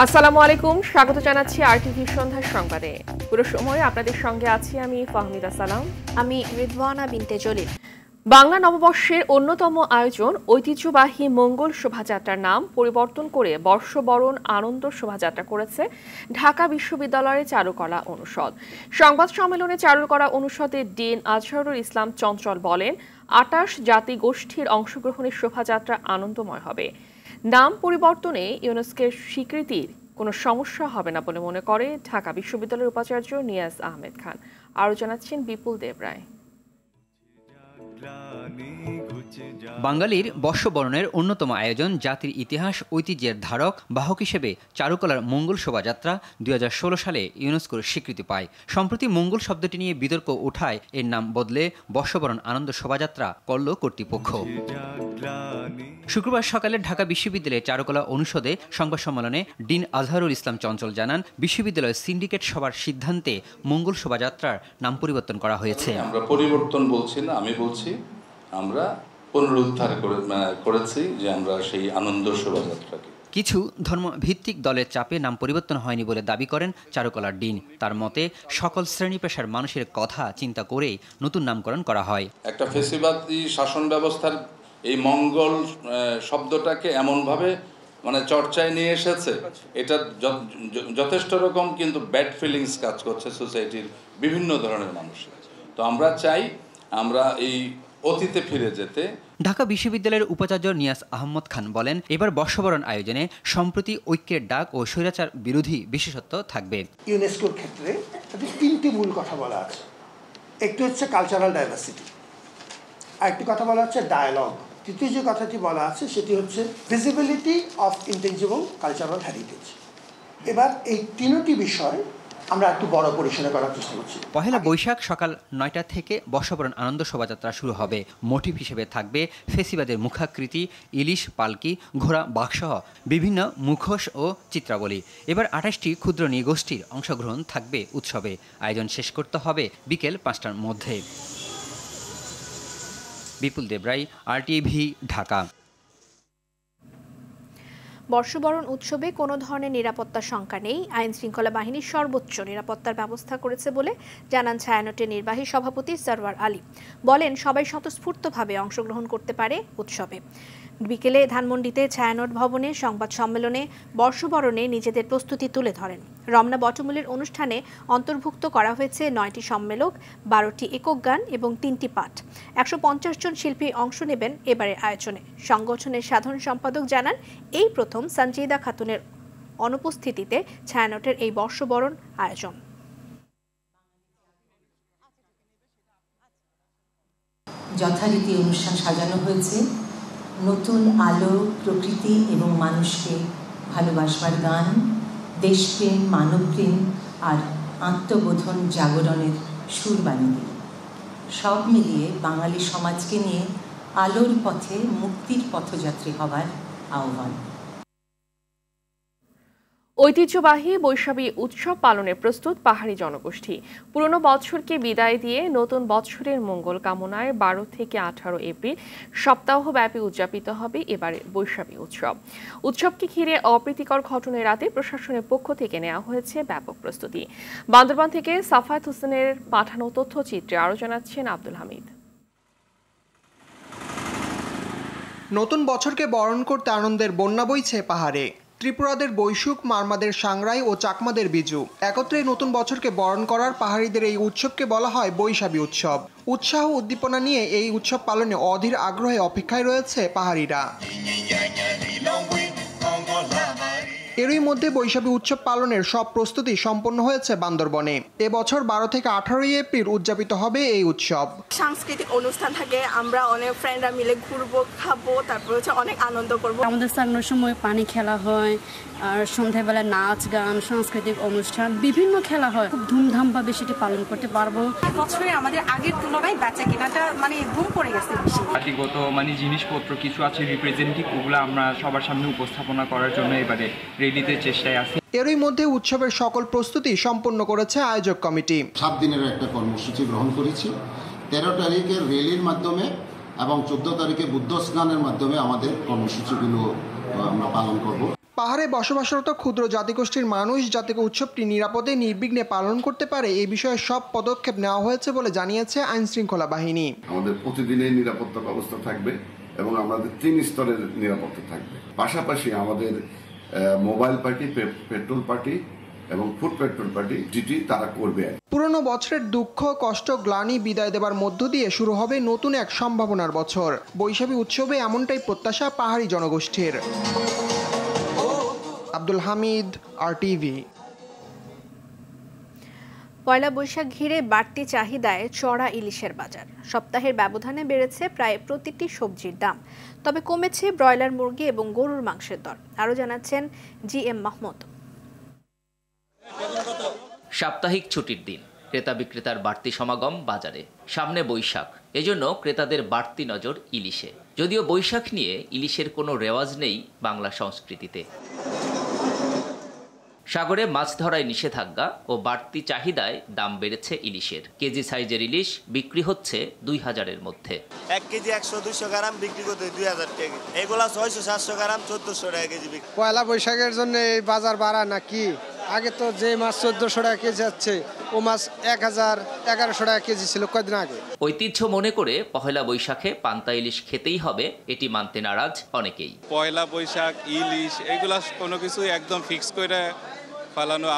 আসসালামু আলাইকুম, স্বাগত জানাচ্ছি আরটিভি সন্ধ্যার সংবাদে। পুরো সময় আপনাদের সঙ্গে আছি আমি ফাহমিদা সালাম। আমি রিদওয়ানা বিনতে জলিল। বাংলা নববর্ষের অন্যতম আয়োজন ঐতিহ্যবাহী মঙ্গল শোভাযাত্রার নাম পরিবর্তন করে বর্ষবরণ আনন্দ শোভাযাত্রা করেছে ঢাকা বিশ্ববিদ্যালয়ের চারুকলা অনুষদ। সংবাদ সম্মেলনে চারুকলা অনুষদের ডিন আজহারুল ইসলাম চঞ্চল বলেন, ২৮ জাতি গোষ্ঠীর অংশগ্রহণের শোভাযাত্রা আনন্দময় হবে। নাম পরিবর্তনে ইউনেস্কোর স্বীকৃতির কোনো সমস্যা হবে না বলে মনে করে ঢাকা বিশ্ববিদ্যালয়ের উপাচার্য নিয়াজ আহমেদ খান। আরও জানাচ্ছেন বিপুল দেবরায়। বাঙালির বর্ষবরণের অন্যতম আয়োজন, জাতির ইতিহাস ঐতিহ্যের ধারক বাহক হিসেবে চারুকলার মঙ্গল শোভাযাত্রা ২০১৬ সালে ইউনেস্কোর স্বীকৃতি পায়। সম্প্রতি মঙ্গল শব্দটি নিয়ে বিতর্ক ওঠায় এর নাম বদলে বর্ষবরণ আনন্দ শোভাযাত্রা করল কর্তৃপক্ষ। শুক্রবার সকালে ঢাকা বিশ্ববিদ্যালয়ের চারুকলা অনুষদে সংবাদ সম্মেলনে ডিন আজহারুল ইসলাম চঞ্চল জানান, বিশ্ববিদ্যালয়ের সিন্ডিকেট সভার সিদ্ধান্তে মঙ্গল শোভাযাত্রার নাম পরিবর্তন করা হয়েছে। আমরা পরিবর্তন বলছি না, আমি বলছি আমরা পুনরুদ্ধার করেছি যে আমরা সেই আনন্দ শোভাযাত্রাকে। কিছু ধর্মভিত্তিক দলের চাপে নাম পরিবর্তন হয়নি বলে দাবি করেন চারুকলার ডিন। তার মতে সকল শ্রেণী পেশার মানুষের কথা চিন্তা করেই নতুন নামকরণ করা হয়। একটা ফেসিবাদী শাসন ব্যবস্থার এই মঙ্গল শব্দটাকে এমনভাবে চর্চায় নিয়ে এসেছে, এটা যথেষ্ট রকম কিন্তু ব্যাড ফিলিংস কাজ করছে সোসাইটির বিভিন্ন ধরনের মানুষের। তো আমরা চাই আমরা এই অতীতে ফিরে যেতে। ঢাকা বিশ্ববিদ্যালয়ের উপাচার্য নিয়াজ আহমদ খান বলেন, এবার বর্ষবরণ আয়োজনে সম্প্রতি ঐক্যের ডাক ও স্বৈরাচার বিরোধী বিশেষত্ব থাকবে। ইউনেস্কোর ক্ষেত্রে তাদের তিনটি মূল কথা বলা আছে। একটি হচ্ছে কালচারাল ডাইভার্সিটি, আরেকটি কথা বলা হচ্ছে ডায়ালগ, তৃতীয় যে কথাটি বলা আছে সেটি হচ্ছে visibility of intangible cultural heritage. এবার এই তিনটি বিষয় আমরা একটু বড় পরিসরে করার চেষ্টা করছি। পহেলা বৈশাখ সকাল ৯টা থেকে বর্ষবরণ আনন্দ শোভাযাত্রা শুরু হবে। মোটিভ হিসেবে থাকবে ফেসিবাদের মুখাকৃতি, ইলিশ, পালকি, ঘোড়া, বাঘসহ বিভিন্ন মুখোশ ও চিত্রাবলী। এবার ২৮টি ক্ষুদ্র নৃগোষ্ঠীর অংশগ্রহণ থাকবে উৎসবে। আয়োজন শেষ করতে হবে বিকেল ৫টার মধ্যে। বিপুল দেবরাই, আরটিভি, ঢাকা। বর্ষবরণ উৎসবে কোনো ধরনের নিরাপত্তার শঙ্কা নেই। আইন শৃঙ্খলা বাহিনী সর্বোচ্চ নিরাপত্তার ব্যবস্থা করেছে বলে জানান ছায়ানটের নির্বাহী সভাপতি সরওয়ার আলী। বলেন, সবাই স্বতঃস্ফূর্তভাবে অংশগ্রহণ করতে পারে উৎসবে। বিকেলে ধানমন্ডিতে ছায়ানট ভবনে সংবাদ সম্মেলনে বর্ষবরণে নিজেদের প্রস্তুতি তুলে ধরেন। রমনা বটমূলের অনুষ্ঠানে অন্তর্ভুক্ত করা হয়েছে ৯টি সম্মেলক, ১২টি একক গান এবং ৩টি পাঠ। ১৫০ জন শিল্পী অংশ নেবেন এবারের আয়োজনে। সংগঠনের সাধারণ সম্পাদক জানান, এই প্রথম সঞ্জিদা খাতুনের অনুপস্থিতিতে ছায়ানটের এই বর্ষবরণ আয়োজন। যথারীতি অনুষ্ঠান সাজানো হয়েছে নতুন আলো, প্রকৃতি এবং মানুষকে ভালোবাসবার গান, দেশপ্রেম, মানবপ্রেম আর আত্মবোধন জাগরণের সুর বানিয়ে। সব মিলিয়ে বাঙালি সমাজকে নিয়ে আলোর পথে মুক্তির পথযাত্রী হবার আহ্বান। ঐতিহ্যবাহী বৈশাখী উৎসব পালনের প্রস্তুত পাহাড়ি জনগোষ্ঠী। পুরনো বছরকে বিদায় দিয়ে নতুন বছরের মঙ্গল কামনায় ১২ থেকে ১৮ এপ্রিল সপ্তাহব্যাপী উদযাপিত হবে এবারে বৈশাখী উৎসব। উৎসবকে ঘিরে অপ্রীতিকর ঘটনা এড়াতে প্রশাসনের পক্ষ থেকে নেওয়া হয়েছে ব্যাপক প্রস্তুতি। বান্দরবান থেকে সাফায়েত হোসেনের পাঠানো তথ্যচিত্রে আরও জানাচ্ছেন আব্দুল হামিদ। নতুন বছরকে বরণ করতে আনন্দের বন্যা বইছে পাহাড়ে। ত্রিপুরাদের বৈশুখ, মারমাদের সাংরাই ও চাকমাদের বিজু একত্রে নতুন বছরকে বরণ করার পাহাড়িদের এই উৎসবকে বলা হয় বৈশাখী উৎসব। উৎসাহ উদ্দীপনা নিয়ে এই উৎসব পালনে অধীর আগ্রহে অপেক্ষায় রয়েছে পাহাড়িরা। এরই মধ্যে বৈশাখী উৎসব পালনের সব প্রস্তুতি সম্পন্ন হয়েছে বান্দরবনে। এবছর ১২ থেকে ১৮ এপ্রিল উদযাপিত হবে এই উৎসব। সাংস্কৃতিক অনুষ্ঠান থাকে, আমরা অনেক ফ্রেন্ডরা মিলে ঘুরবো, খাবো, তারপর হচ্ছে অনেক আনন্দ করবো। আমাদের সামনের সময় পানি খেলা হয়, আর সন্ধ্যাবেলা নাচ গান, সাংস্কৃতিক অনুষ্ঠান, বিভিন্ন খেলা হয়। খুব ধুমধামভাবে সেটি পালন করতে পারবো। বছরে আমাদের আগের তুলনায় বেচা কেনাটা বুম পড়ে গেছে বেশি। জাতিগত জিনিসপত্র কিছু আছে রিপ্রেজেন্টেটিভ, ওগুলো আমরা সবার সামনে উপস্থাপনা করার জন্য এবারে রেডিতে চেষ্টায় আছি। এরই মধ্যে উৎসবের সকল প্রস্তুতি সম্পন্ন করেছে আয়োজক কমিটি। 7 দিনের একটা কর্মসূচি গ্রহণ করেছি। 13 তারিখের র্যালির মাধ্যমে এবং 14 তারিখে বুদ্ধ স্নানের মাধ্যমে আমাদের কর্মসূচিগুলো আমরা পালন করব। পাহাড়ে বসবাসরত ক্ষুদ্র জাতিগোষ্ঠীর মানুষ যাতে উৎসবটি নিরাপদে নির্বিঘ্নে পালন করতে পারে এই বিষয়ে সব পদক্ষেপ নেওয়া হয়েছে বলে জানিয়েছে আইনশৃঙ্খলা বাহিনী। আমাদের প্রতিদিনের নিরাপত্তা ব্যবস্থা থাকবে এবং আমাদের 3 স্তরের নিরাপত্তা থাকবে। পাশাপাশি আমাদের মোবাইল পার্টি, পেট্রোল পার্টি এবং ফুড পেট্রোল পার্টি যেটি তারা করবে। পুরনো বছরের দুঃখ, কষ্ট, গ্লানি বিদায় দেবার মধ্য দিয়ে শুরু হবে নতুন এক সম্ভাবনার বছর। বৈশাখী উৎসবে এমনটাই প্রত্যাশা পাহাড়ি জনগোষ্ঠীর। আব্দুল হামিদ, RTV। পয়লা বৈশাখ ঘিরে বাড়তি চাহিদায় চড়া ইলিশের বাজার। সপ্তাহের ব্যবধানে বেড়েছে প্রায় প্রতিটি সবজির দাম, তবে কমেছে ব্রয়লার মুরগি এবং গরুর মাংসের দর। আরও জানাচ্ছেন GM মাহমুদ। সাপ্তাহিক ছুটির দিন, ক্রেতা বিক্রেতার বাড়তি সমাগম বাজারে। সামনে বৈশাখ, এজন্য ক্রেতাদের বাড়তি নজর ইলিশে। যদিও বৈশাখ নিয়ে ইলিশের কোনো রেওয়াজ নেই বাংলা সংস্কৃতিতে। সাগরে মাছ ধরায় নিষেধাজ্ঞা ও বাড়তি চাহিদায় দাম বেড়েছে ইলিশের। কেজি সাইজের ইলিশ বিক্রি হচ্ছে 2000-এর মধ্যে। 1 কেজি 100-200 গ্রাম বিক্রি করতে 2000 টাকা, এগুলা 600-700 গ্রাম 1400 টাকা কেজি বিক্রি। পয়লা বৈশাখের জন্য এই বাজার বাড়া নাকি? আগে তো যে মাছ 1400 টাকা কেজি যাচ্ছে ও মাছ 1000-1100 টাকা কেজি ছিল কয়েকদিন আগে। ঐতিহ্য মনে করে পহেলা বৈশাখে পান্তা ইলিশ খেতেই হবে, এটি মানতে নারাজ অনেকেই। পয়লা বৈশাখ ইলিশ এগুলা কোনো কিছু একদম ফিক্স করে ফেলানো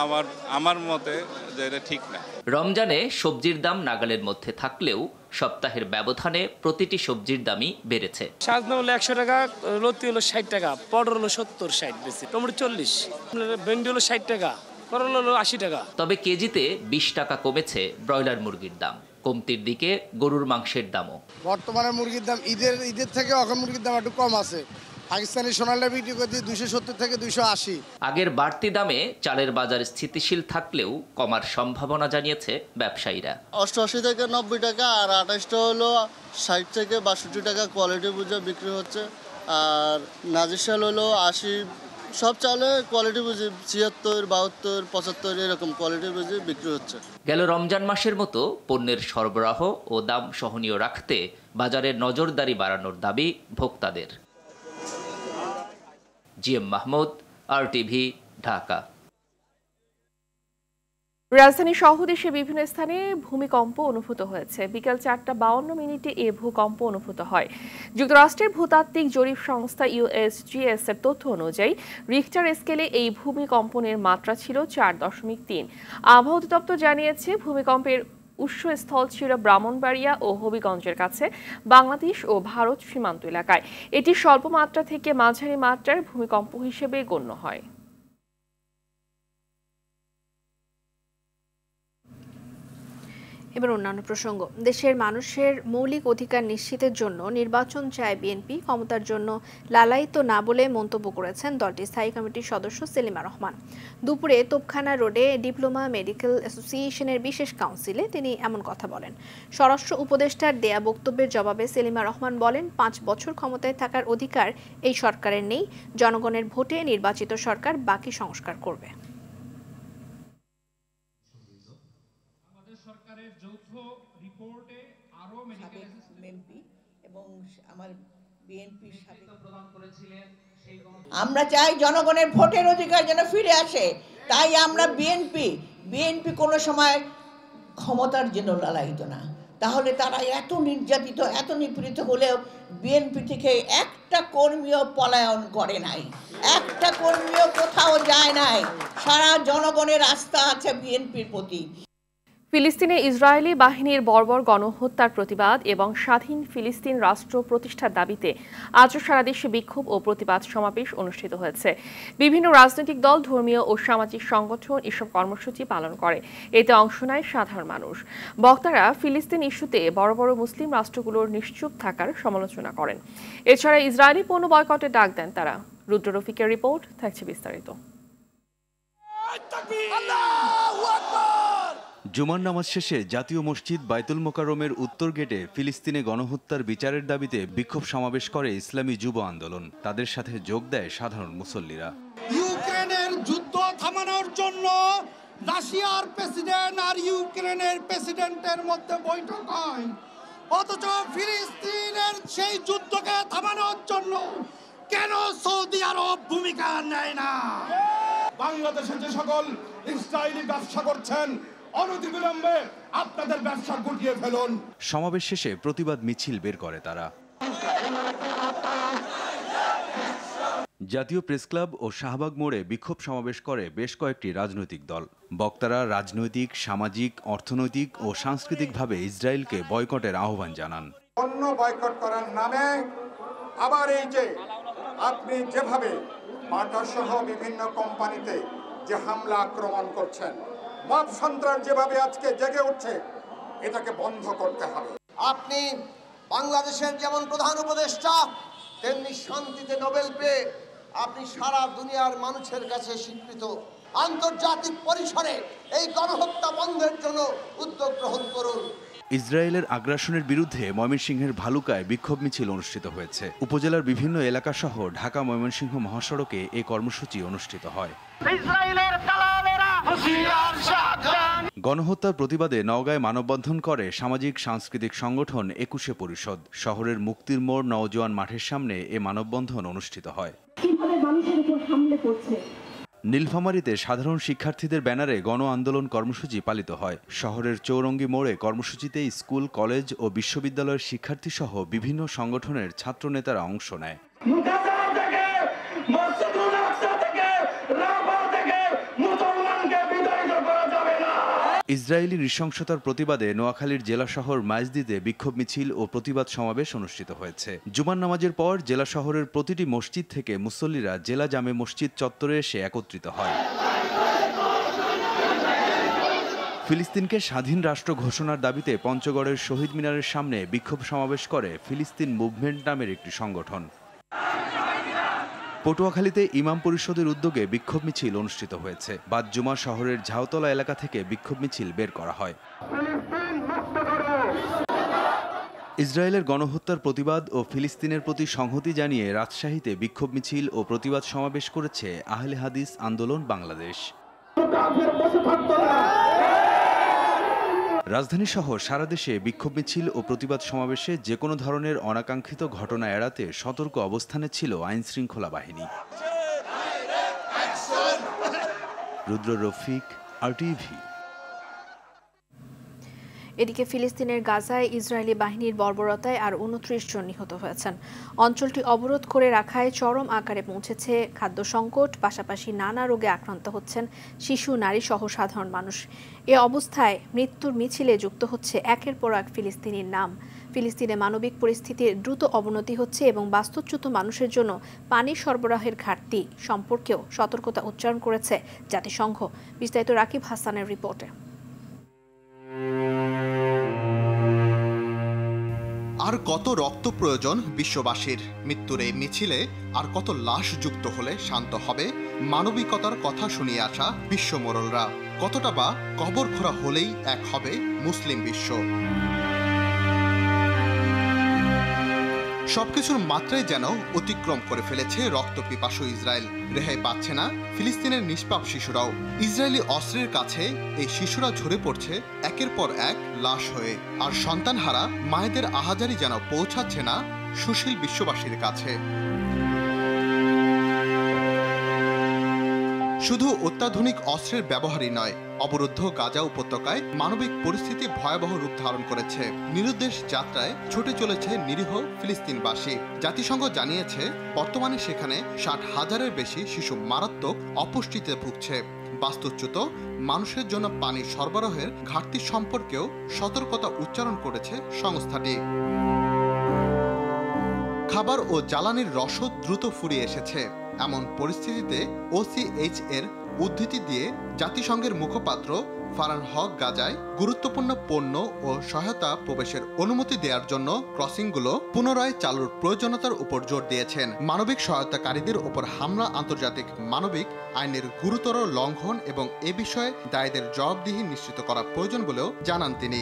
আমার মতে যে এটা ঠিক না। রমজানে সবজির দাম নাগালের মধ্যে থাকলেও সপ্তাহের ব্যবধানে প্রতিটি সবজির দামই বেড়েছে। সাজনা হলো 100 টাকা, লতি হলো 60 টাকা, পটল হলো 70-60 বেশি, টমেটো 40, ভেন্ডি হলো 60 টাকা, করলা হলো 80 টাকা। তবে কেজিতে 20 টাকা কমেছে ব্রয়লার মুরগির দাম। কমতির দিকে গরুর মাংসের দামও। বর্তমানে মুরগির দাম ঈদের থেকে এখন মুরগির দাম একটু কম আছে। পাকিস্তানি সোনালিটা বিক্রি করতে 270 থেকে 280। আগের বাড়তি দামে চালের বাজার স্থিতিশীল থাকলেও কমার সম্ভাবনা জানিয়েছে ব্যবসায়ীরা। 88 থেকে 90 টাকা আর 28টা হলো 60 থেকে 62 টাকা কোয়ালিটি বুঝে বিক্রি হচ্ছে। আর নাজির চাল হলো 80, সব চালে কোয়ালিটি বুঝে 76, 72, 75 এরকম কোয়ালিটি বুঝে বিক্রি হচ্ছে। গেল রমজান মাসের মতো পণ্যের সরবরাহ ও দাম সহনীয় রাখতে বাজারে নজরদারি বাড়ানোর দাবি ভোক্তাদের। GM Mahmud, RTV, Dhaka. রাজধানী সহ দেশে বিভিন্ন স্থানে ভূমিকম্প অনুভূত হয়েছে। বিকেল 4:52 এ ভূকম্প অনুভূত হয়। যুক্তরাষ্ট্রের ভূতাত্ত্বিক জরিপ সংস্থা USGS এর তথ্য অনুযায়ী রিখটার স্কেলে এই ভূমিকম্পনের মাত্রা ছিল 4.3। আবহাওয়া অধিদপ্তর জানিয়েছে ভূমিকম্পের উৎসস্থল ছিল ব্রাহ্মণবাড়িয়া ও হবিগঞ্জের কাছে বাংলাদেশ ও ভারত সীমান্ত এলাকায়। এটি স্বল্প মাত্রা থেকে মাঝারি মাত্রার ভূমিকম্প হিসেবে গণ্য হয়। এবার অন্যান্য প্রসঙ্গ। দেশের মানুষের মৌলিক অধিকার নিশ্চিতের জন্য নির্বাচন চায় বিএনপি, ক্ষমতার জন্য লালায়িত না বলে মন্তব্য করেছেন দলটির স্থায়ী কমিটির সদস্য সেলিমা রহমান। দুপুরে তোপখানা রোডে ডিপ্লোমা মেডিকেল অ্যাসোসিয়েশনের বিশেষ কাউন্সিলে তিনি এমন কথা বলেন। স্বরাষ্ট্র উপদেষ্টার দেয়া বক্তব্যের জবাবে সেলিমা রহমান বলেন, 5 বছর ক্ষমতায় থাকার অধিকার এই সরকারের নেই। জনগণের ভোটে নির্বাচিত সরকার বাকি সংস্কার করবে। আমরা চাই জনগণের ভোটের অধিকার যেন ফিরে আসে। তাই আমরা বিএনপি কোনো সময় ক্ষমতার জন্য লালায়িত না। তাহলে তারা এত নির্যাতিত, এত নিপীড়িত হলেও বিএনপি থেকে একটা কর্মীও পলায়ন করে নাই, একটা কর্মীও কোথাও যায় নাই। সারা জনগণের আস্থা আছে বিএনপির প্রতি। ফিলিস্তিনে ইসরায়েলি বাহিনীর বর্বর গণহত্যার প্রতিবাদ এবং স্বাধীন ফিলিস্তিন রাষ্ট্র প্রতিষ্ঠার দাবিতে আজও সারা দেশে বিক্ষোভ ও প্রতিবাদ সমাবেশ অনুষ্ঠিত হয়েছে। বিভিন্ন রাজনৈতিক দল, ধর্মীয় ও সামাজিক সংগঠন এসব কর্মসূচি পালন করে। এতে অংশ নেয় সাধারণ মানুষ। বক্তারা ফিলিস্তিন ইস্যুতে বড় বড় মুসলিম রাষ্ট্রগুলোর নিশ্চুপ থাকার সমালোচনা করেন। এছাড়া ইসরায়েলি পণ্য বয়কটের ডাক দেন তারা। রুদ্র রফিকের রিপোর্ট, থাকছে বিস্তারিত। জুমার নামাজ শেষে জাতীয় মসজিদ বাইতুল মোকাররমের উত্তর গেটে ফিলিস্তিনে গণহত্যার বিচারের দাবিতে বিক্ষোভ সমাবেশ করে ইসলামী যুব আন্দোলন। তাদের সাথে যোগ দেয় সাধারণ মুসল্লিরা। ইউক্রেনের যুদ্ধ থামানোর জন্য রাশিয়ার প্রেসিডেন্ট আর ইউক্রেনের প্রেসিডেন্টের মধ্যে বৈঠক হয়, অথচ ফিলিস্তিনের সেই যুদ্ধকে থামানোর জন্য কেন সৌদি আরব ভূমিকা নেয় না? বাংলাদেশে যে সকল ইসরায়েলি ব্যবসা করছেন, অনতিবিলম্বে আপনাদের ব্যবসা গুটিয়ে ফেলুন। সমাবেশ শেষে প্রতিবাদ মিছিল বের করে তারা। জাতীয় প্রেস ক্লাব ও শাহবাগ মোড়ে বিক্ষোভ সমাবেশ করে বেশ কয়েকটি রাজনৈতিক দল। বক্তারা রাজনৈতিক, সামাজিক, অর্থনৈতিক ও সাংস্কৃতিকভাবে ইসরায়েলকে বয়কটের আহ্বান জানান। পণ্য বয়কট করার নামে আবার এই যে আপনি যেভাবে বাটা সহ বিভিন্ন কোম্পানিতে যে হামলা আক্রমণ করছেন, মব সন্ত্রাস যেভাবে আজকে জেগে উঠছে, এটাকে বন্ধ করতে হবে। আপনি বাংলাদেশের যেমন প্রধান উপদেষ্টা, তেমনি শান্তিতে নোবেল পেয়ে আপনি সারা দুনিয়ার মানুষের কাছে স্বীকৃত। আন্তর্জাতিক পরিসরে এই গণহত্যা বন্ধের জন্য উদ্যোগ গ্রহণ করুন। ইসরায়েলের আগ্রাসনের বিরুদ্ধে ময়মনসিংহের ভালুকায় বিক্ষোভ মিছিল অনুষ্ঠিত হয়েছে। উপজেলার বিভিন্ন এলাকাসহ ঢাকা ময়মনসিংহ মহাসড়কে এই কর্মসূচি অনুষ্ঠিত হয়। গণহত্যার প্রতিবাদে নওগাঁয় মানববন্ধন করে সামাজিক সাংস্কৃতিক সংগঠন ২১শে পরিষদ। শহরের মুক্তির মোড় নওজোয়ান মাঠের সামনে এ মানববন্ধন অনুষ্ঠিত হয়। নীলফামারীতে সাধারণ শিক্ষার্থীদের ব্যানারে গণ আন্দোলন কর্মসূচি পালিত হয়। শহরের চৌরঙ্গি মোড়ে কর্মসূচিতে স্কুল, কলেজ ও বিশ্ববিদ্যালয়ের শিক্ষার্থী সহ বিভিন্ন সংগঠনের ছাত্রনেতারা অংশ নেয়। ইসরায়েলি নৃশংসতার প্রতিবাদে নোয়াখালীর জেলা শহর মাইজদিতে বিক্ষোভ মিছিল ও প্রতিবাদ সমাবেশ অনুষ্ঠিত হয়েছে। জুমার নামাজের পর জেলা শহরের প্রতিটি মসজিদ থেকে মুসল্লিরা জেলা জামে মসজিদ চত্বরে এসে একত্রিত হয়। ফিলিস্তিনকে স্বাধীন রাষ্ট্র ঘোষণার দাবিতে পঞ্চগড়ের শহীদ মিনারের সামনে বিক্ষোভ সমাবেশ করে ফিলিস্তিন মুভমেন্ট নামের একটি সংগঠন। পটুয়াখালীতে ইমাম পরিষদের উদ্যোগে বিক্ষোভ মিছিল অনুষ্ঠিত হয়েছে। বাদ জুমা শহরের ঝাউতলা এলাকা থেকে বিক্ষোভ মিছিল বের করা হয়। ইসরায়েলের গণহত্যার প্রতিবাদ ও ফিলিস্তিনের প্রতি সংহতি জানিয়ে রাজশাহীতে বিক্ষোভ মিছিল ও প্রতিবাদ সমাবেশ করেছে আহলে হাদিস আন্দোলন বাংলাদেশ। রাজধানী সহ সারা দেশে বিক্ষোভ মিছিল ও প্রতিবাদ সমাবেশে যে কোনো ধরনের অনাকাঙ্ক্ষিত ঘটনা এড়াতে সতর্ক অবস্থানে ছিল আইনশৃঙ্খলা বাহিনী। রুদ্র রফিক, আরটিভি। এদিকে ফিলিস্তিনের গাজায় ইসরায়েলি বাহিনীর বর্বরতায় আর ২৯ জন নিহত হয়েছেন। অঞ্চলটি অবরোধ করে রাখায় চরম আকারে পৌঁছেছে খাদ্য সংকট, পাশাপাশি নানা রোগে আক্রান্ত হচ্ছেন শিশু, নারী সহ সাধারণ মানুষ। এ অবস্থায় মৃত্যুর মিছিলে যুক্ত হচ্ছে একের পর এক ফিলিস্তিনির নাম। ফিলিস্তিনে মানবিক পরিস্থিতির দ্রুত অবনতি হচ্ছে এবং বাস্তুচ্যুত মানুষের জন্য পানি সরবরাহের ঘাটতি সম্পর্কেও সতর্কতা উচ্চারণ করেছে জাতিসংঘ। বিস্তারিত রাকিব হাসানের রিপোর্টে। আর কত রক্ত প্রয়োজন বিশ্ববাসীর? মৃত্যুর এই মিছিলে আর কত লাশ যুক্ত হলে শান্ত হবে মানবিকতার কথা শুনিয়ে আসা বিশ্ব মোড়লরা? কতটা বা কবর খোঁড়া হলেই এক হবে মুসলিম বিশ্ব? সবকিছুর মাত্রাই যেন অতিক্রম করে ফেলেছে রক্তপিপাসু ইসরায়েল। রেহাই পাচ্ছে না ফিলিস্তিনের নিষ্পাপ শিশুরাও। ইসরায়েলি অস্ত্রের কাছে এই শিশুরা ঝরে পড়ছে একের পর এক লাশ হয়ে। আর সন্তানহারা মায়েদের আহাজারি যেন পৌঁছাচ্ছে না সুশীল বিশ্ববাসীর কাছে। শুধু অত্যাধুনিক অস্ত্রের ব্যবহারই নয়, অবরুদ্ধ গাজা উপত্যকায় মানবিক পরিস্থিতি ভয়াবহ রূপ ধারণ করেছে। নিরুদ্দেশ যাত্রায় ছুটে চলেছে নিরীহ ফিলিস্তিনবাসী। জাতিসংঘ জানিয়েছে বর্তমানে সেখানে ৬০,০০০-এর বেশি শিশু মারাত্মক অপুষ্টিতে ভুগছে। বাস্তুচ্যুত মানুষের জন্য পানি সরবরাহের ঘাটতি সম্পর্কেও সতর্কতা উচ্চারণ করেছে সংস্থাটি। খাবার ও জ্বালানির রসদ দ্রুত ফুরিয়ে এসেছে। এমন পরিস্থিতিতে OCH এর উদ্ধৃতি দিয়ে জাতিসংঘের মুখপাত্র ফারহান হক গাজায় গুরুত্বপূর্ণ পণ্য ও সহায়তা প্রবেশের অনুমতি দেওয়ার জন্য ক্রসিংগুলো পুনরায় চালুর প্রয়োজনীয়তার উপর জোর দিয়েছেন। মানবিক সহায়তাকারীদের উপর হামলা আন্তর্জাতিক মানবিক আইনের গুরুতর লঙ্ঘন এবং এ বিষয়ে দায়ীদের জবাবদিহি নিশ্চিত করা প্রয়োজন বলেও জানান তিনি।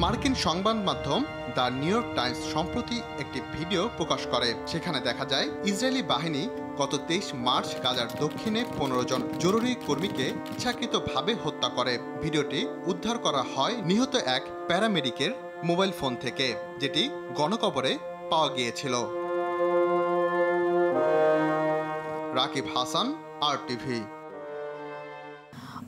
মার্কিন সংবাদ মাধ্যম দ্য নিউ ইয়র্ক টাইমস সম্প্রতি একটি ভিডিও প্রকাশ করে। সেখানে দেখা যায় ইসরায়েলি বাহিনী গত ২৩ মার্চ গাজার দক্ষিণে ১৫ জন জরুরি কর্মীকে ইচ্ছাকৃতভাবে হত্যা করে। ভিডিওটি উদ্ধার করা হয় নিহত এক প্যারামেডিকের মোবাইল ফোন থেকে, যেটি গণকবরে পাওয়া গিয়েছিল। রাকিব হাসান, RTV।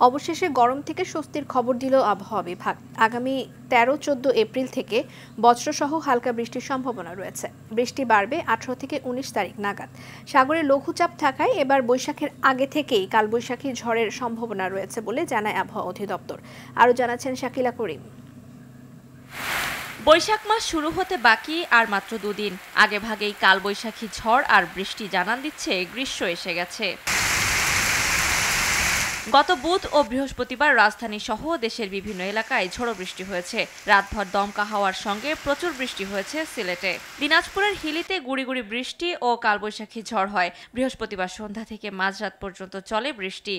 অবশেষে গরম থেকে স্বস্তির খবর দিল আবহাওয়া বিভাগ। আগামী 13-14 এপ্রিল থেকে বজ্রসহ হালকা বৃষ্টির সম্ভাবনা রয়েছে। বৃষ্টি বাড়বে 18 থেকে 19 তারিখ নাগাদ। সাগরে লঘুচাপ থাকায় এবার বৈশাখের আগে থেকেই কালবৈশাখী ঝড়ের সম্ভাবনা রয়েছে বলে জানায় আবহাওয়া অধিদপ্তর। আরও জানাচ্ছেন শাকিলা করিম। বৈশাখ মাস শুরু হতে বাকি আর মাত্র 2 দিন। আগে ভাগেই কালবৈশাখী ঝড় আর বৃষ্টি জানান দিচ্ছে গ্রীষ্ম এসে গেছে। গত বুধ ও বৃহস্পতিবার রাজধানী সহ দেশের বিভিন্ন এলাকায় ঝড়ো বৃষ্টি হয়েছে। রাতভর দমকা হাওয়ার সঙ্গে প্রচুর বৃষ্টি হয়েছে সিলেটে। দিনাজপুরের হিলিতে গুড়ি গুড়ি বৃষ্টি ও কালবৈশাখী ঝড় হয়। বৃহস্পতিবার সন্ধ্যা থেকে মাঝরাত পর্যন্ত চলে বৃষ্টি।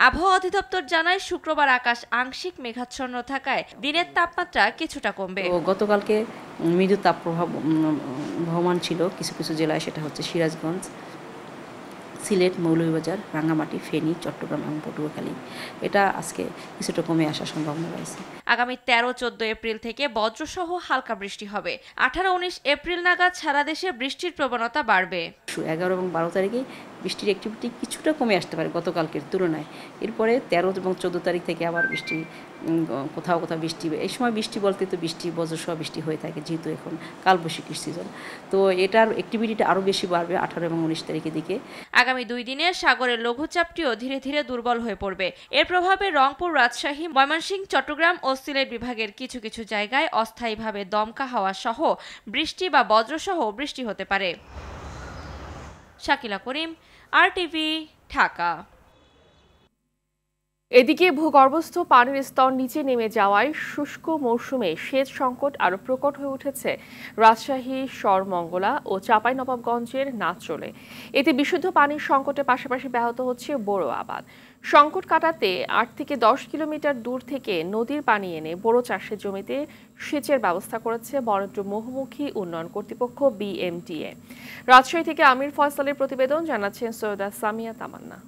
আবহাওয়া অধিদপ্তর জানায় শুক্রবার আকাশ আংশিক মেঘাচ্ছন্ন থাকায় দিনের তাপমাত্রা কিছুটা কমবে। গতকালকে মৃদু তাপপ্রবাহ বহমান ছিল কিছু কিছু জেলায়, সেটা হচ্ছে সিরাজগঞ্জ, সিলেট, মৌলভীবাজার, রাঙ্গামাটি, ফেনী, চট্টগ্রাম এবং পটুয়াখালী। এটা আজকে কিছুটা কমে আসার সম্ভাবনা রয়েছে। আগামী 13-14 এপ্রিল থেকে বজ্রসহ হালকা বৃষ্টি হবে। 18-19 এপ্রিল নাগাদ সারা দেশে বৃষ্টির প্রবণতা বাড়বে। 11 এবং 12 তারিখে বৃষ্টির অ্যাক্টিভিটি কিছুটা কমে আসতে পারে গতকালকের তুলনায়। এরপরে 13 এবং 14 তারিখ থেকে আবার বৃষ্টি, কোথাও কোথাও বৃষ্টি। এই সময় বৃষ্টি বলতে তো বৃষ্টি বজ্রসহ বৃষ্টি হয়ে থাকে, যেহেতু এখন কালবৈশাখীর সিজন। তো এটার অ্যাক্টিভিটিটা আরও বেশি বাড়বে 18 এবং 19 তারিখের দিকে। আগামী 2 দিনে সাগরের লঘুচাপটিও ধীরে ধীরে দুর্বল হয়ে পড়বে। এর প্রভাবে রংপুর, রাজশাহী, ময়মনসিংহ, চট্টগ্রাম ও সিলেট বিভাগের কিছু কিছু জায়গায় অস্থায়ীভাবে দমকা হাওয়া সহ বৃষ্টি বা বজ্রসহ বৃষ্টি হতে পারে। শাকিলা করিম, RTV, ঢাকা। এদিকে ভূগর্ভস্থ পানির স্তর নিচে নেমে যাওয়ায় শুষ্ক মৌসুমে সেচ সংকট আরও প্রকট হয়ে উঠেছে রাজশাহী, সরমঙ্গলা ও চাঁপাইনবাবগঞ্জের নাচলে। এতে বিশুদ্ধ পানির সংকটের পাশাপাশি ব্যাহত হচ্ছে বোরো আবাদ। সংকট কাটাতে 8 থেকে 10 কিলোমিটার দূর থেকে নদীর পানি এনে বোরো চাষের জমিতে সেচের ব্যবস্থা করেছে বরেন্দ্র বহুমুখী উন্নয়ন কর্তৃপক্ষ BMDA। রাজশাহী থেকে আমির ফয়সালের প্রতিবেদন, জানাচ্ছেন সৈয়দা সামিয়া তামান্না।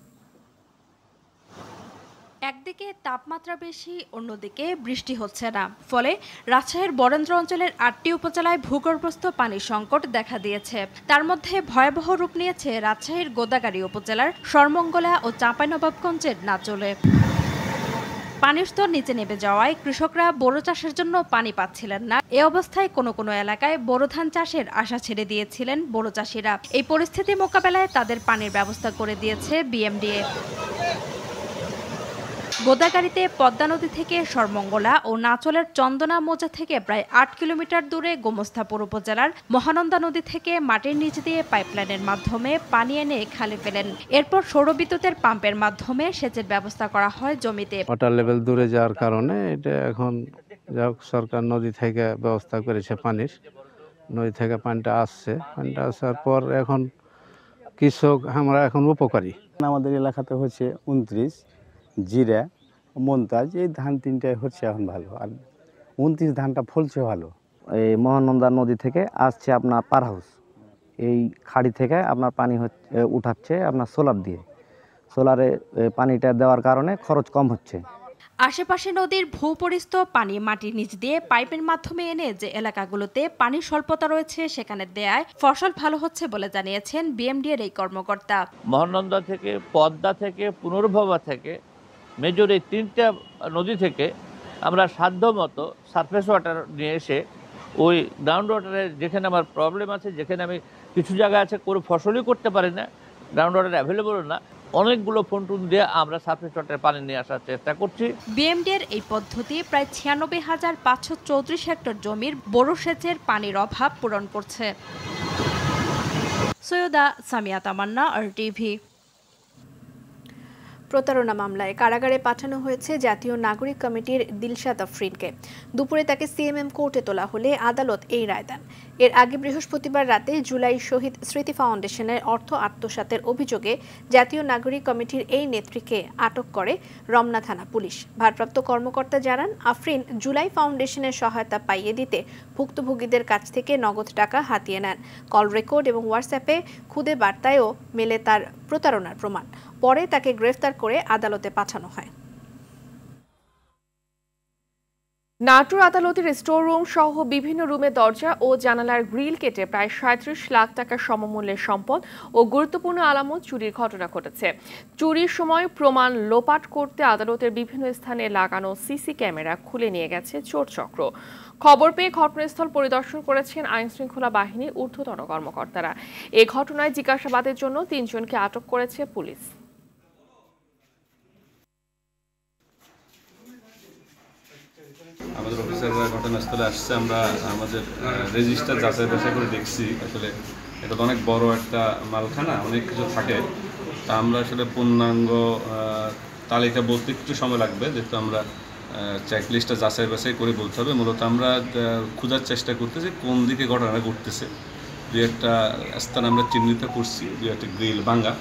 একদিকে তাপমাত্রা বেশি, অন্যদিকে বৃষ্টি হচ্ছে না, ফলে রাজশাহীর বরেন্দ্র অঞ্চলের 8টি উপজেলায় ভূগর্ভস্থ পানির সংকট দেখা দিয়েছে। তার মধ্যে ভয়াবহ রূপ নিয়েছে রাজশাহীর গোদাগাড়ী উপজেলার সরমঙ্গলা ও চাঁপাইনবাবগঞ্জের নাচলে। পানির স্তর নিচে নেমে যাওয়ায় কৃষকরা বোরো চাষের জন্য পানি পাচ্ছিলেন না। এ অবস্থায় কোনো কোনো এলাকায় বোরো ধান চাষের আশা ছেড়ে দিয়েছিলেন বোরো চাষিরা। এই পরিস্থিতি মোকাবেলায় তাদের পানির ব্যবস্থা করে দিয়েছে BMDA। গোদাগাড়ীতে পদ্মা নদী থেকে সরমঙ্গলা ও নাচলের চন্দনা মোজা থেকে প্রায় 8 কিলোমিটার দূরে গোমস্তাপুর উপজেলার মহানন্দা নদী থেকে মাটির নিচ দিয়ে পাইপলাইনের মাধ্যমে পানি এনে খালে ফেলেন। এরপর সৌরবিদ্যুতের পাম্পের মাধ্যমে সেচের ব্যবস্থা করা হয় জমিতে। ওয়াটার লেভেল দূরে যাওয়ার কারণে এটা এখন সরকার নদী থেকে ব্যবস্থা করেছে পানির। নদী থেকে পানিটা আসছে, পানিটা আসার পর এখন কৃষক আমরা এখন উপকারী। আমাদের এলাকাতে হচ্ছে 29, জিরা, মন্তাজ, এই ধান তিনটাই হচ্ছে এখন ভালো। আর 29 ধানটা ফলছে ভালো। এই মহানন্দা নদী থেকে আসছে আপনার পার হাউস, এই খাড়ি থেকে আপনার পানি উঠাচ্ছে আপনার সোলার দিয়ে। সোলারে পানিটা দেওয়ার কারণে খরচ কম হচ্ছে। আশেপাশে নদীর ভূপরিস্থ পানি মাটির নিচ দিয়ে পাইপের মাধ্যমে এনে যে এলাকাগুলোতে পানির স্বল্পতা রয়েছে সেখানে দেয়ায় ফসল ভালো হচ্ছে বলে জানিয়েছেন BMDA-র এই কর্মকর্তা। মহানন্দা থেকে, পদ্মা থেকে, পুনর্ভবা থেকে, মেজর এই 3টা নদী থেকে আমরা সাধ্য মতো সারফেস ওয়াটার নিয়ে এসে ওই গ্রাউন্ড ওয়াটারের যেখানে আমার প্রবলেম আছে, যেখানে আমি কিছু জায়গা আছে কোনো ফসলই করতে পারি না, গ্রাউন্ড ওয়াটার অ্যাভেলেবল না, অনেকগুলো ফন্টুন দিয়ে আমরা সারফেস ওয়াটারে পানি নিয়ে আসার চেষ্টা করছি। BMDA-র এই পদ্ধতি প্রায় 96,534 হেক্টর জমির বোরো সেচের পানির অভাব পূরণ করছে। সৈয়দা সামিয়া তামান্না, RTV। প্রতারণা মামলায় কারাগারে পাঠানো হয়েছে জাতীয় নাগরিক কমিটির দিলশাদ আফরিনকে। দুপুরে তাকে CMM কোর্টে তোলা হলে আদালত এই রায় দেন। এর আগে বৃহস্পতিবার রাতে জুলাই শহীদ স্মৃতি ফাউন্ডেশনের অর্থ আত্মসাতের অভিযোগে জাতীয় নাগরিক কমিটির এই নেত্রীকে আটক করে রমনা থানা পুলিশ। ভারপ্রাপ্ত কর্মকর্তা জানান, আফরিন জুলাই ফাউন্ডেশনের সহায়তা পাইয়ে দিতে ভুক্তভোগীদের কাছ থেকে নগদ টাকা হাতিয়ে নেন। কল রেকর্ড এবং হোয়াটসঅ্যাপে খুদে বার্তায়ও মেলে তার প্রতারণার প্রমাণ। পরে তাকে গ্রেফতার করে আদালতে পাঠানো হয়। নাটোর আদালতের স্টোর রুম সহ বিভিন্ন রুমের দরজা ও জানালার গ্রিল কেটে প্রায় ৩৭ লাখ টাকা সমমূল্যের সম্পদ ও গুরুত্বপূর্ণ আলামত চুরির ঘটনা ঘটেছে। চুরির সময় প্রমাণ লোপাট করতে আদালতের বিভিন্ন স্থানে লাগানো সিসি ক্যামেরা খুলে নিয়ে গেছে চোর চক্র। খবর পেয়ে ঘটনাস্থল পরিদর্শন করেছেন আইনশৃঙ্খলা বাহিনীর ঊর্ধ্বতন কর্মকর্তারা। এ ঘটনায় জিজ্ঞাসাবাদের জন্য ৩ জনকে আটক করেছে পুলিশ। আমাদের অফিসাররা ঘটনাস্থলে আসছে, আমরা আমাদের রেজিস্টার যাচাই বাছাই করে দেখছি। আসলে এটা তো অনেক বড় একটা মালখানা, অনেক কিছু থাকে। তা আমরা আসলে পূর্ণাঙ্গ তালিকা বলতে একটু সময় লাগবে, যেহেতু আমরা চেকলিস্টটা যাচাই বাছাই করে বলতে হবে। মূলত আমরা খোঁজার চেষ্টা করতেছি কোন দিকে ঘটনা ঘটতেছে। দু একটা স্থান আমরা চিহ্নিত করছি, দু একটা গ্রিল ভাঙা,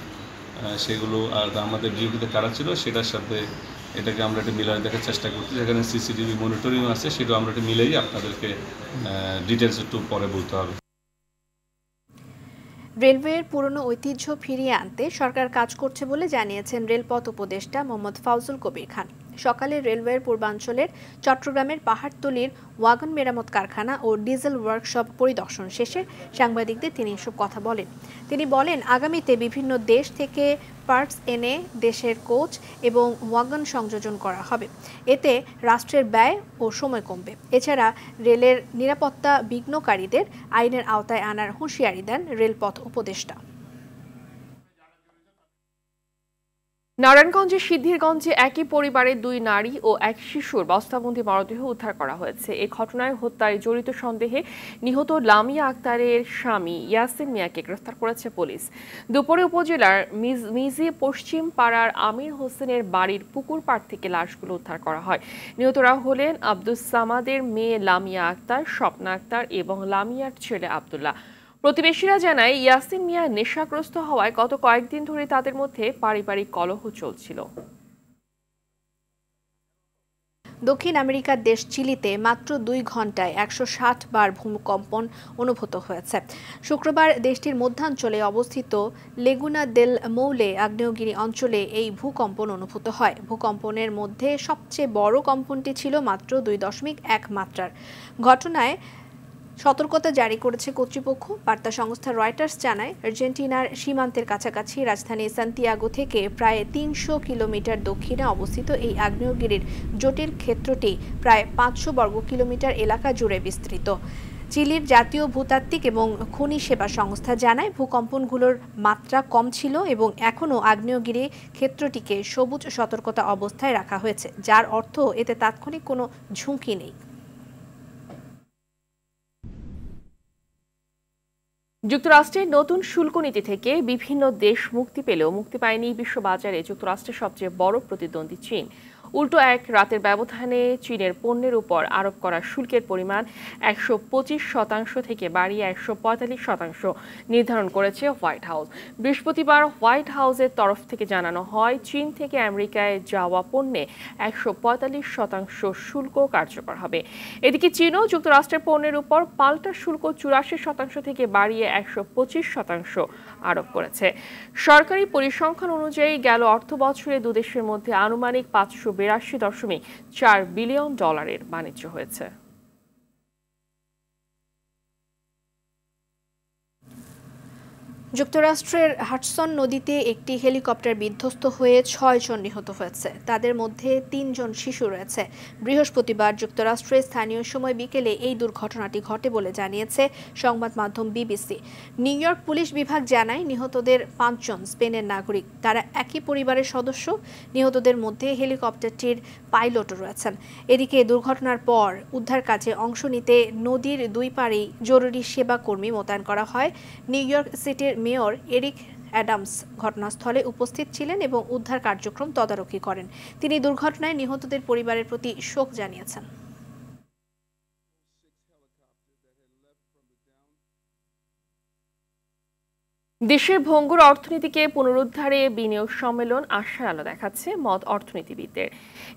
সেগুলো আর আমাদের ডিউটিতে কারা ছিল সেটার সাথে এটাকে আমরা একটা মিলাই দেখার চেষ্টা করছি। যেখানে সিসিটিভি মনিটরিং আছে, সেটাও আমরা একটা মিলাই আপনাদেরকে ডিটেলস একটু পরে বলতে হবে। রেলওয়ের পুরনো ঐতিহ্য ফিরিয়ে আনতে সরকার কাজ করছে বলে জানিয়েছেন রেলপথ উপদেষ্টা মোহাম্মদ ফাউজুল কবির খান। সকালে রেলওয়ের পূর্বাঞ্চলের চট্টগ্রামের পাহাড়তলীর ওয়াগন মেরামত কারখানা ও ডিজেল ওয়ার্কশপ পরিদর্শন শেষে সাংবাদিকদের তিনি এসব কথা বলেন। তিনি বলেন, আগামীতে বিভিন্ন দেশ থেকে পার্টস এনে দেশের কোচ এবং ওয়াগন সংযোজন করা হবে। এতে রাষ্ট্রের ব্যয় ও সময় কমবে। এছাড়া রেলের নিরাপত্তা বিঘ্নকারীদের আইনের আওতায় আনার হুঁশিয়ারি দেন রেলপথ উপদেষ্টা। নারায়ণগঞ্জের সিদ্ধিরগঞ্জে একই পরিবারের 2 নারী ও এক শিশুর বস্তাবন্দি মরদেহ উদ্ধার করা হয়েছে। এই ঘটনায় হত্যায় জড়িত সন্দেহে নিহত লামিয়া আক্তারের স্বামী ইয়াসিন মিয়াকে গ্রেফতার করেছে পুলিশ। দুপুরে উপজেলার মিজি পশ্চিম পাড়ার আমির হোসেনের বাড়ির পুকুর পাড় থেকে লাশগুলো উদ্ধার করা হয়। নিহতরা হলেন আব্দুস সামাদের মেয়ে লামিয়া আক্তার, স্বপ্না আক্তার এবং লামিয়ার ছেলে আব্দুল্লাহ। প্রতিবেশীরা জানায়, ইয়াসিন মিয়া নেশাগ্রস্ত হওয়ায় গত কয়েকদিন ধরে তাদের মধ্যে পারিবারিক কলহ চলছিল। দক্ষিণ আমেরিকার দেশ চিলিতে মাত্র 2 ঘন্টায় 160 বার ভূমিকম্পন অনুভূত হয়েছে। শুক্রবার দেশটির মধ্যাঞ্চলে অবস্থিত লেগুনা দেল মৌলে আগ্নেয়গিরি অঞ্চলে এই ভূকম্পন অনুভূত হয়। ভূকম্পনের মধ্যে সবচেয়ে বড় কম্পনটি ছিল মাত্র 2.1 মাত্রার। ঘটনায় সতর্কতা জারি করেছে কর্তৃপক্ষ। বার্তা সংস্থা রয়টার্স জানায়, আর্জেন্টিনার সীমান্তের কাছাকাছি রাজধানী সান্তিয়াগো থেকে প্রায় 300 কিলোমিটার দক্ষিণে অবস্থিত এই আগ্নেয়গিরির জটিল ক্ষেত্রটি প্রায় 500 বর্গ কিলোমিটার এলাকা জুড়ে বিস্তৃত। চিলির জাতীয় ভূতাত্ত্বিক এবং খনি সেবা সংস্থা জানায়, ভূকম্পনগুলোর মাত্রা কম ছিল এবং এখনও আগ্নেয়গিরি ক্ষেত্রটিকে সবুজ সতর্কতা অবস্থায় রাখা হয়েছে, যার অর্থ এতে তাৎক্ষণিক কোনো ঝুঁকি নেই। যুক্তরাষ্ট্রের নতুন শুল্ক নীতি থেকে বিভিন্ন দেশ মুক্তি পেলেও মুক্তি পায়নি বিশ্ববাজারে যুক্তরাষ্ট্রের সবচেয়ে বড় প্রতিদ্বন্দ্বী চীন। উল্টো এক রাতের ব্যবধানে চীনের পণ্যের উপর আরোপ করা শুল্কের পরিমাণ 125% থেকে বাড়িয়ে 145% নির্ধারণ করেছে হোয়াইট হাউস। বৃহস্পতিবার হোয়াইট হাউসের তরফ থেকে জানানো হয়, চীন থেকে আমেরিকায় যাওয়া পণ্যে 145% শুল্ক কার্যকর হবে। এদিকে চীনও যুক্তরাষ্ট্রের পণ্যের উপর পাল্টা শুল্ক 84% থেকে বাড়িয়ে 125% আরোপ করেছে। সরকারি পরিসংখ্যান অনুযায়ী গেল অর্থ বছরে দুদেশের মধ্যে আনুমানিক $582.4 বিলিয়ন বাণিজ্য হয়েছে। যুক্তরাষ্ট্রের হাডসন নদীতে একটি হেলিকপ্টার বিধ্বস্ত হয়ে 6 জন নিহত হয়েছে। তাদের মধ্যে 3 জন শিশু রয়েছে। বৃহস্পতিবার যুক্তরাষ্ট্রের স্থানীয় সময় বিকেলে এই দুর্ঘটনাটি ঘটে বলে জানিয়েছে সংবাদ মাধ্যম বিবিসি। নিউ ইয়র্ক পুলিশ বিভাগ জানায়, নিহতদের 5 জন স্পেনের নাগরিক। তারা একই পরিবারের সদস্য। নিহতদের মধ্যে হেলিকপ্টারটির পাইলটও রয়েছেন। এদিকে দুর্ঘটনার পর উদ্ধার কাজে অংশ নিতে নদীর 2 পাড়েই জরুরি সেবা কর্মী মোতায়েন করা হয়। নিউ ইয়র্ক সিটির মেয়র এরিক অ্যাডামস ঘটনাস্থলে উপস্থিত ছিলেন এবং উদ্ধার কার্যক্রম তদারকি করেন। তিনি দুর্ঘটনায় নিহতদের পরিবারের প্রতি শোক জানিয়েছেন। দেশের ভঙ্গুর অর্থনীতিকে পুনরুদ্ধারে বিনিয়োগ সম্মেলন আশার আলো দেখাচ্ছে মত অর্থনীতিবিদদের।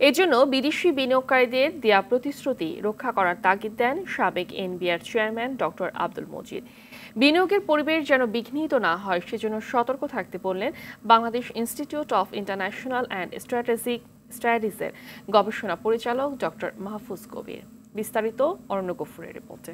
এজন্য বিদেশি বিনিয়োগকারীদের দেয়া প্রতিশ্রুতি রক্ষা করার তাগিদ দেন সাবেক NBR chairman doctor Abdul Majid. বিনিয়োগের পরিবেশ যেন বিঘ্নিত না হয় সেজন্য সতর্ক থাকতে বললেন Bangladesh institute of international and strategic স্টাডিজের গবেষণা পরিচালক ডক্টর মাহফুজ কবির। বিস্তারিত অরণ্য গফুরের রিপোর্টে।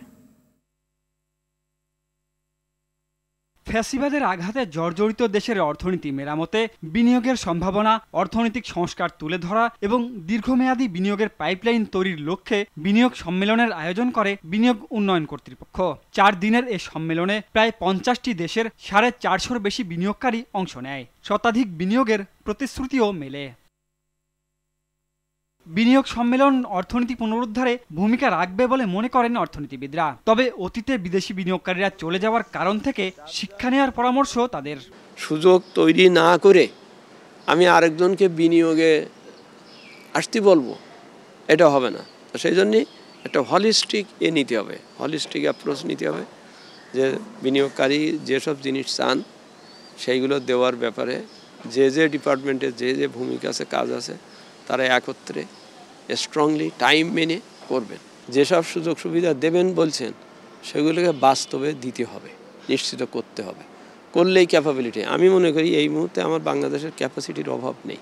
ফ্যাসিবাদের আঘাতে জর্জরিত দেশের অর্থনীতি মেরামতে, বিনিয়োগের সম্ভাবনা, অর্থনৈতিক সংস্কার তুলে ধরা এবং দীর্ঘমেয়াদী বিনিয়োগের পাইপলাইন তৈরির লক্ষ্যে বিনিয়োগ সম্মেলনের আয়োজন করে বিনিয়োগ উন্নয়ন কর্তৃপক্ষ। 4 দিনের এ সম্মেলনে প্রায় 50টি দেশের 450-র বেশি বিনিয়োগকারী অংশ নেয়। শতাধিক বিনিয়োগের প্রতিশ্রুতিও মেলে। বিনিয়োগ সম্মেলন অর্থনীতি পুনরুদ্ধারে ভূমিকা রাখবে বলে মনে করেন অর্থনীতিবিদরা। তবে অতীতে বিদেশি বিনিয়োগকারীরা চলে যাওয়ার কারণ থেকে শিক্ষা নেওয়ার পরামর্শ তাদের। সুযোগ তৈরি না করে আমি আরেকজনকে বিনিয়োগে আসতে বলবো, এটা হবে না। সেই জন্যে একটা হলিস্টিক নিতে হবে, হলিস্টিক অ্যাপ্রোচ নিতে হবে, যে বিনিয়োগকারী যেসব জিনিস চান সেইগুলো দেওয়ার ব্যাপারে যে ডিপার্টমেন্টে যে ভূমিকা আছে, কাজ আছে, তারা একত্রে স্ট্রংলি টাইম মেনে করবেন। যেসব সুযোগ সুবিধা দেবেন বলছেন সেগুলোকে বাস্তবে দিতে হবে, নিশ্চিত করতে হবে। করলেই ক্যাপাবিলিটি, আমি মনে করি এই মুহূর্তে আমার বাংলাদেশের ক্যাপাসিটির অভাব নেই।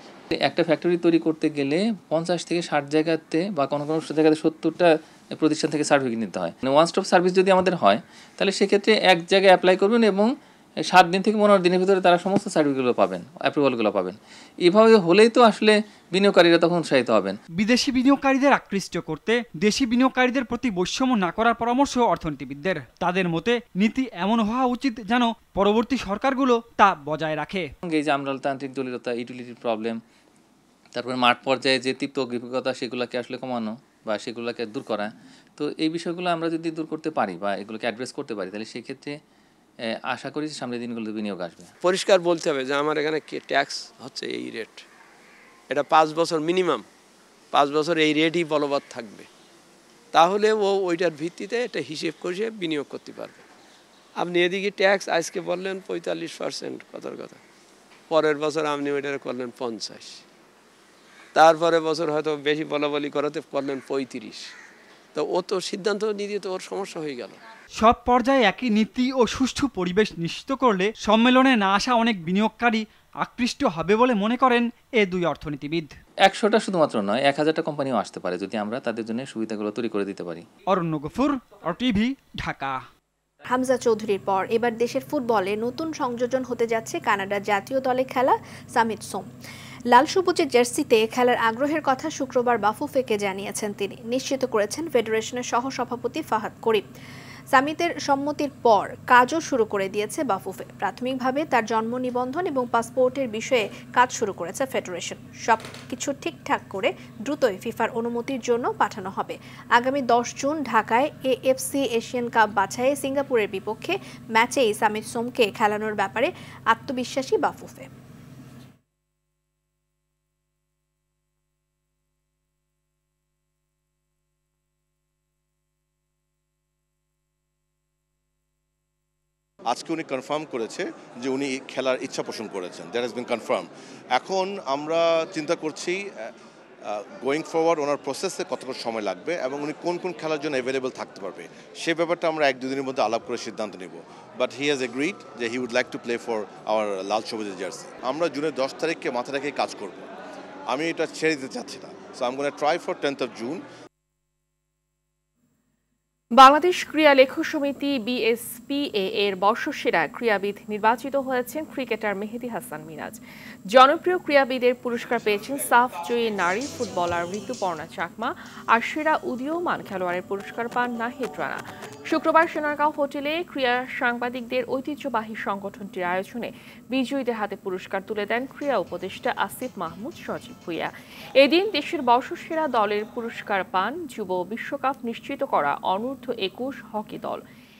একটা ফ্যাক্টরি তৈরি করতে গেলে 50 থেকে 60 জায়গাতে বা কোনো জায়গাতে 70টা প্রতিষ্ঠান থেকে সার্টিফিকেট নিতে হয়। ওয়ান স্টপ সার্ভিস যদি আমাদের হয় তাহলে সেক্ষেত্রে এক জায়গায় অ্যাপ্লাই করবেন এবং 7 দিন থেকে 15 দিনের ভিতরে তারা সমস্ত সার্টিফিকেটগুলো পাবেন, অ্যাপ্রুভালগুলো পাবেন। এভাবে হলেই তো আসলে বিনিয়োগকারীরা তখন উৎসাহিত হবেন। বিদেশি বিনিয়োগকারীদের আকৃষ্ট করতে দেশি বিনিয়োগকারীদের প্রতি বৈষম্য না করার পরামর্শ অর্থনীতিবিদদের। তাদের মতে নীতি এমন হওয়া উচিত যেন পরবর্তী সরকারগুলো তা বজায় রাখে। এই যে আমলাতান্ত্রিক দলীয়তা, ইউটিলিটির প্রবলেম, তারপরে মাঠ পর্যায়ে যে তীব্র অভিজ্ঞতা সেগুলোকে আসলে কমানো বা সেগুলোকে দূর করা, তো এই বিষয়গুলো আমরা যদি দূর করতে পারি বা এগুলোকে অ্যাড্রেস করতে পারি তাহলে সেক্ষেত্রে আশা করি সামনের দিনগুলোতে বিনিয়োগ আসবে। পরিষ্কার বলতে হবে যে আমার এখানে ট্যাক্স হচ্ছে এই রেট, এটা 5 বছর মিনিমাম, 5 বছর এই রেটই বলবৎ থাকবে। তাহলে ওইটার ভিত্তিতে এটা হিসেব করে বিনিয়োগ করতে পারবে। আপনি এদিকে ট্যাক্স আজকে বললেন 45%, কথার কথা, পরের বছর আপনি ওইটা করলেন 50, তারপরে বছর হয়তো বেশি বলাবলি করাতে করলেন 35, তো ও তো সিদ্ধান্ত নিতে তো ওর সমস্যা হয়ে গেল। সব পর্যায়ে একই নীতি ও সুষ্ঠু পরিবেশ নিশ্চিত করলে সম্মেলনে না আসা অনেক বিনিয়োগকারী আকৃষ্ট হবে বলে মনে করেন এ দুই অর্থনীতিবিদ। 100টা শুধুমাত্র নয়, 1000টা কোম্পানিও আসতে পারে যদি আমরা তাদের জন্য সুবিধাগুলো তৈরি করে দিতে পারি। অরণ্য গফুর, টিভি, ঢাকা। হামজা চৌধুরীর পর এবার দেশের ফুটবলে নতুন সংযোজন হতে যাচ্ছে কানাডার জাতীয় দলে খেলা সামিত সোম। লাল সবুজের জার্সিতে খেলার আগ্রহের কথা শুক্রবার বাফুফেকে জানিয়েছেন তিনি, নিশ্চিত করেছেন ফেডারেশনের সহসভাপতি ফাহাদ করিম। সামিতের সম্মতির পর কাজও শুরু করে দিয়েছে বাফুফে। প্রাথমিকভাবে তার জন্ম নিবন্ধন এবং পাসপোর্টের বিষয়ে কাজ শুরু করেছে ফেডারেশন। সব কিছু ঠিকঠাক করে দ্রুতই ফিফার অনুমতির জন্য পাঠানো হবে। আগামী 10 জুন ঢাকায় এএফসি এশিয়ান কাপ বাছাইয়ে সিঙ্গাপুরের বিপক্ষে ম্যাচেই সামিত সোমকে খেলানোর ব্যাপারে আত্মবিশ্বাসী বাফুফে। আজকে উনি কনফার্ম করেছে যে উনি খেলার ইচ্ছা পোষণ করেছেন, দ্যাট হ্যাজ বিন কনফার্ম। এখন আমরা চিন্তা করছি গোয়িং ফরওয়ার্ড ওনার প্রসেসে কতটা সময় লাগবে এবং উনি কোন কোন খেলার জন্য অ্যাভেলেবল থাকতে পারবে সে ব্যাপারটা আমরা 1-2 দিনের মধ্যে আলাপ করে সিদ্ধান্ত নেব। বাট হি হ্যাজ এগ্রিড যে he would like to play for our লাল সবুজের জার্সি। আমরা জুনের 10 তারিখকে মাথায় রেখে কাজ করব, আমি এটা ছেড়ে দিতে চাচ্ছি না। So I am gonna try for 10th of June। Bangladesh ক্রীড়া লেখক সমিতি BSPA এর বর্ষসেরা ক্রীড়াবিদ নির্বাচিত হয়েছেন ক্রিকেটার মেহেদী হাসান মিরাজ। জনপ্রিয় ক্রীড়াবিদের পুরস্কার পেয়েছেন সাফ জয়ী নারী ফুটবলার ঋতুপর্ণা চাকমা, আর সেরা উদীয়মান খেলোয়াড়ের পুরস্কার পান নাহিদ রানা। শুক্রবার সোনারগাঁও হোটেলে ক্রীড়া সাংবাদিকদের ঐতিহ্যবাহী সংগঠনটির আয়োজনে বিজয়ীদের হাতে পুরস্কার তুলে দেন ক্রীড়া উপদেষ্টা আসিফ মাহমুদ সজীব ভুঁইয়া। এদিন দেশের বর্ষসেরা দলের পুরস্কার পান যুব বিশ্বকাপ নিশ্চিত করা অনূর্ধ্ব-21 হকি দল।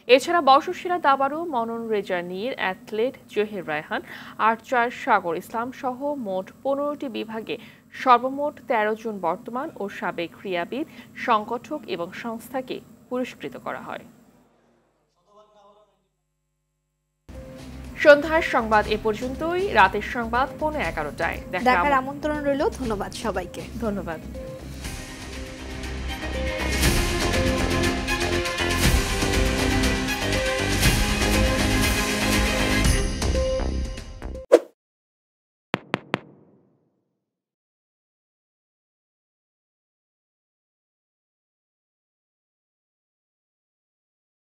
এছাড়া বর্ষসেরা দাবাড়ু মনন রেজা নীর, অ্যাথলেট জহির রায়হান, আর্চার সাগর ইসলাম সহ মোট 15টি বিভাগে সর্বমোট 13 জন বর্তমান ও সাবেক ক্রীড়াবিদ, সংগঠক এবং সংস্থাকে পুরস্কৃত করা হয়। সন্ধ্যার সংবাদ এ পর্যন্তই। রাতের সংবাদ 11:15টায় দেখার আমন্ত্রণ রইল। ধন্যবাদ সবাইকে। ধন্যবাদ।